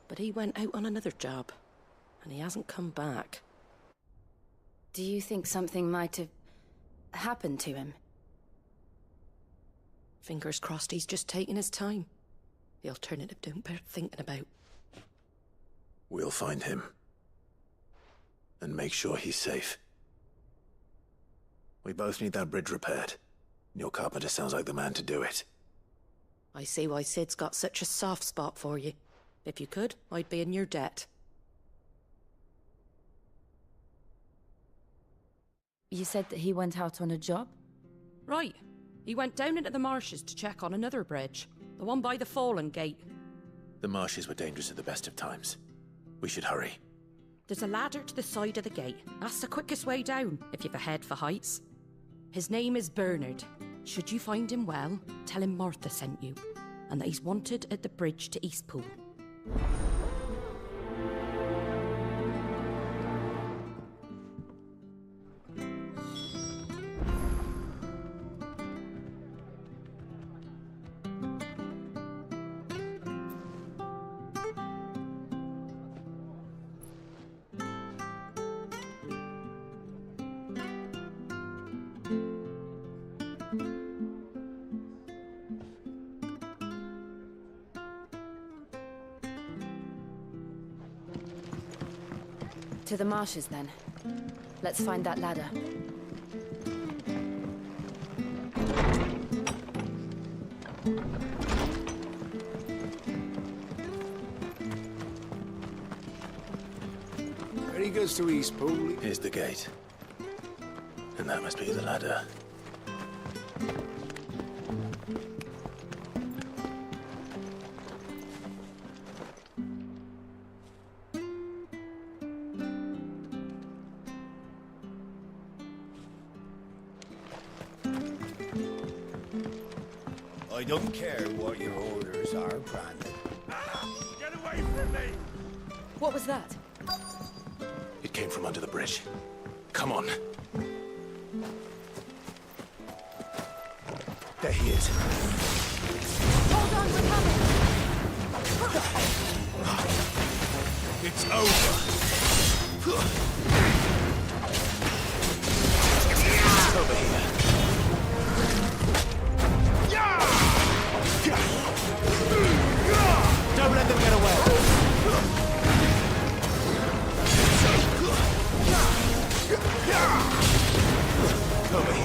Speaker 6: But he went out on another job, and he hasn't come back.
Speaker 7: Do you think something might have happened to him?
Speaker 6: Fingers crossed he's just taking his time. The alternative don't bear thinking about.
Speaker 4: We'll find him. And make sure he's safe. We both need that bridge repaired. Your carpenter sounds like the man to do it.
Speaker 6: I see why Sid's got such a soft spot for you. If you could, I'd be in your debt.
Speaker 7: You said that he went out on a job?
Speaker 6: Right. He went down into the marshes to check on another bridge. The one by the Fallen Gate.
Speaker 4: The marshes were dangerous at the best of times. We should hurry.
Speaker 6: There's a ladder to the side of the gate. That's the quickest way down, if you've a head for heights. His name is Bernard. Should you find him well, tell him Martha sent you, and that he's wanted at the bridge to Eastpool.
Speaker 7: To the marshes, then. Let's find that ladder.
Speaker 23: Ready goes to Eastpool.
Speaker 4: Here's the gate. And that must be the ladder.
Speaker 23: I don't care what your orders are, Brandon.
Speaker 11: Get away from me!
Speaker 7: What was that?
Speaker 4: It came from under the bridge. Come on. There he is.
Speaker 7: Hold on, we're coming!
Speaker 18: It's over.
Speaker 4: It's over here. Don't let them get away. Over here.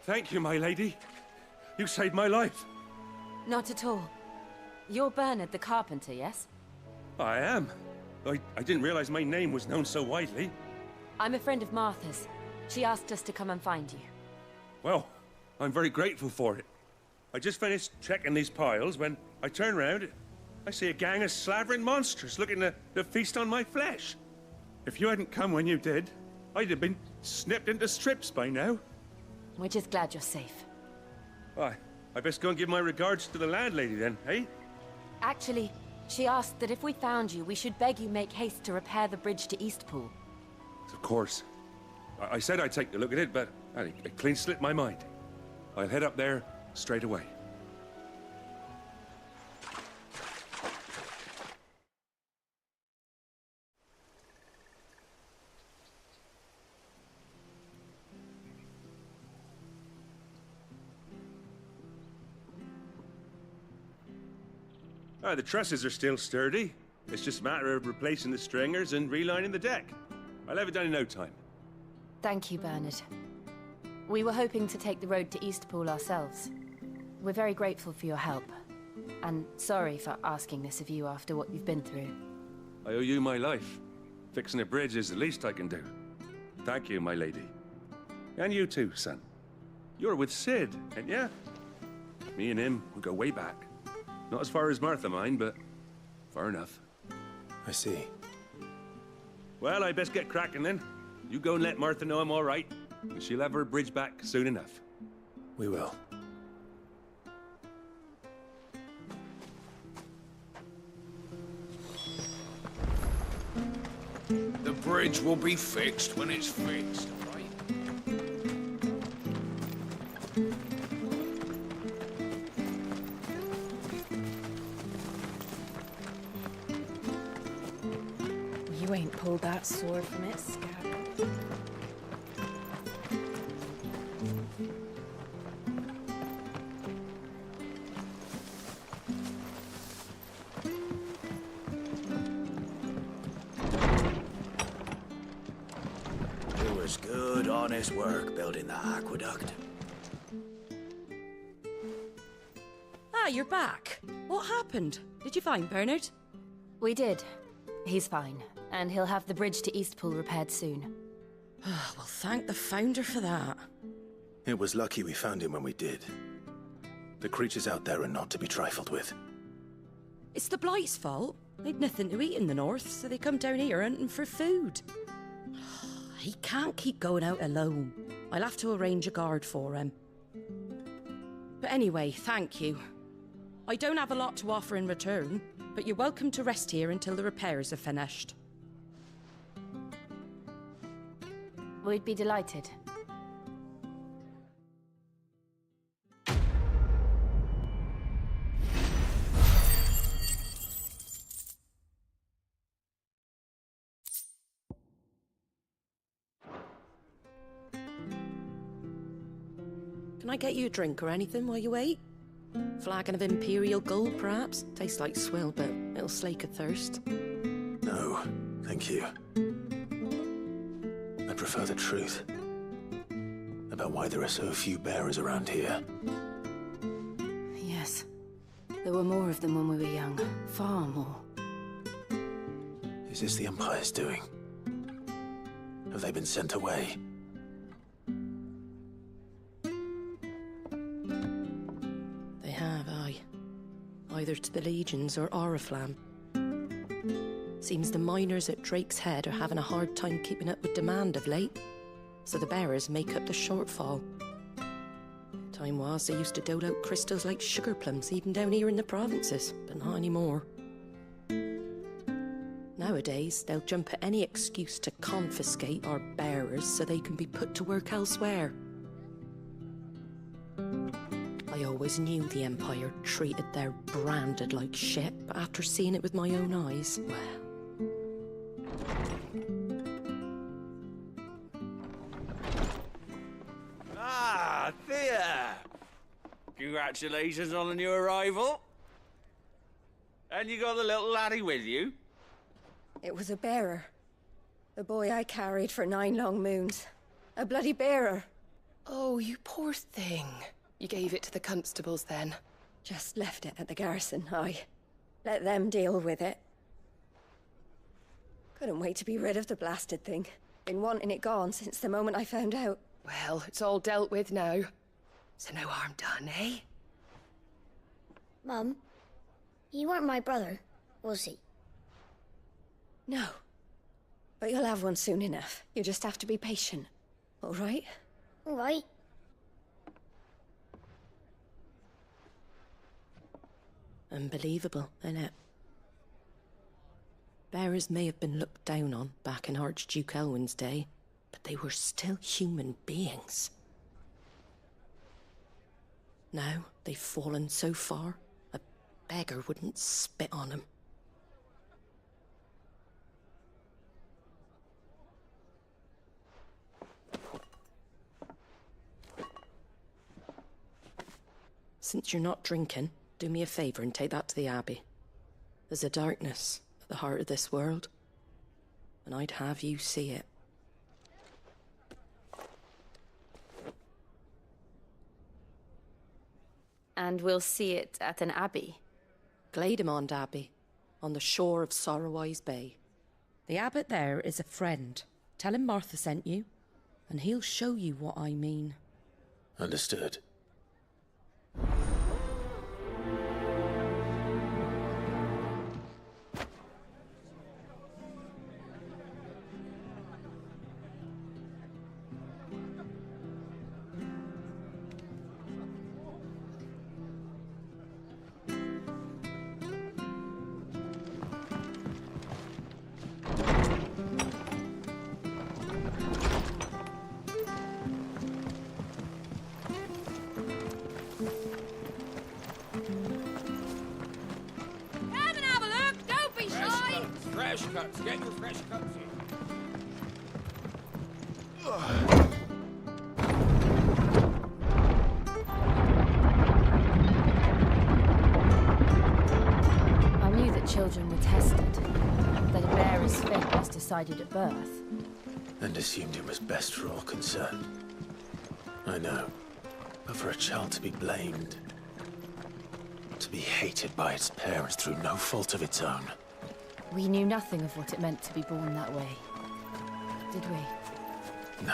Speaker 11: Thank you, my lady. You saved my life.
Speaker 7: Not at all. You're Bernard the Carpenter, yes?
Speaker 11: I am. I didn't realize my name was known so widely.
Speaker 7: I'm a friend of Martha's. She asked us to come and find you.
Speaker 11: Well, I'm very grateful for it. I just finished checking these piles when I turn around. I see a gang of slavering monsters looking to feast on my flesh. If you hadn't come when you did, I'd have been snipped into strips by now.
Speaker 7: We're just glad you're safe.
Speaker 11: Why, I best go and give my regards to the landlady then, eh?
Speaker 7: Actually, she asked that if we found you, we should beg you make haste to repair the bridge to Eastpool.
Speaker 11: Of course. I said I'd take a look at it, but it clean slipped my mind. I'll head up there straight away. The trusses are still sturdy. It's just a matter of replacing the stringers and relining the deck. I'll have it done in no time.
Speaker 7: Thank you, Bernard. We were hoping to take the road to Eastpool ourselves. We're very grateful for your help. And sorry for asking this of you after what you've been through.
Speaker 11: I owe you my life. Fixing a bridge is the least I can do. Thank you, my lady. And you too, son. You're with Sid, ain't ya? Me and him, we go way back. Not as far as Martha, mind, but far enough.
Speaker 4: I see.
Speaker 11: Well, I best get cracking then. You go and let Martha know I'm all right, and she'll have her bridge back soon enough.
Speaker 4: We will.
Speaker 14: The bridge will be fixed when it's fixed, right?
Speaker 16: You ain't pulled that sword from its scabbard.
Speaker 23: It was good, honest work building that aqueduct.
Speaker 6: Ah, you're back. What happened? Did you find Bernard?
Speaker 7: We did. He's fine, and he'll have the bridge to Eastpool repaired soon.
Speaker 6: Well, thank the Founder for that.
Speaker 4: It was lucky we found him when we did. The creatures out there are not to be trifled with.
Speaker 6: It's the Blight's fault. They'd nothing to eat in the north, so they come down here hunting for food. He can't keep going out alone. I'll have to arrange a guard for him. But anyway, thank you. I don't have a lot to offer in return, but you're welcome to rest here until the repairs are finished.
Speaker 7: We'd be delighted.
Speaker 6: Can I get you a drink or anything while you wait? Flagon of Imperial Gold, perhaps? Tastes like swill, but it'll slake a thirst.
Speaker 4: No, thank you. I prefer the truth about why there are so few bearers around here.
Speaker 7: Yes. There were more of them when we were young. Far more.
Speaker 4: Is this the Empire's doing? Have they been sent away?
Speaker 6: They have, aye. Either to the Legions or Oriflamme. Seems the miners at Drake's Head are having a hard time keeping up with demand of late, so the bearers make up the shortfall. Time was they used to dole out crystals like sugar plums even down here in the provinces, but not anymore. Nowadays, they'll jump at any excuse to confiscate our bearers so they can be put to work elsewhere. I always knew the Empire treated their branded like shit, but after seeing it with my own eyes, well...
Speaker 8: Ah, Thea! Congratulations on the new arrival. And you got the little laddie with you?
Speaker 9: It was a bearer. The boy I carried for 9 long moons. A bloody bearer.
Speaker 10: Oh, you poor thing. You gave it to the constables then?
Speaker 9: Just left it at the garrison, aye. Let them deal with it. Couldn't wait to be rid of the blasted thing. Been wanting it gone since the moment I found out.
Speaker 10: Well, it's all dealt with now. So no harm done, eh?
Speaker 2: Mum, you weren't my brother, was he?
Speaker 9: No. But you'll have one soon enough. You just have to be patient. All right?
Speaker 2: All right.
Speaker 6: Unbelievable, innit? Bearers may have been looked down on back in Archduke Elwin's day, but they were still human beings. Now they've fallen so far, a beggar wouldn't spit on them. Since you're not drinking, do me a favor and take that to the Abbey. There's a darkness at the heart of this world, and I'd have you see it.
Speaker 7: And we'll see it at an abbey?
Speaker 6: Glademond Abbey, on the shore of Sorrowwise Bay. The abbot there is a friend. Tell him Martha sent you, and he'll show you what I mean.
Speaker 4: Understood.
Speaker 14: Fresh cuts. Get your fresh cuts in.
Speaker 7: I knew that children were tested, that a bearer's fate was decided at birth.
Speaker 4: And assumed it was best for all concerned. I know. But for a child to be blamed, to be hated by its parents through no fault of its own.
Speaker 7: We knew nothing of what it meant to be born that way, did we?
Speaker 4: No.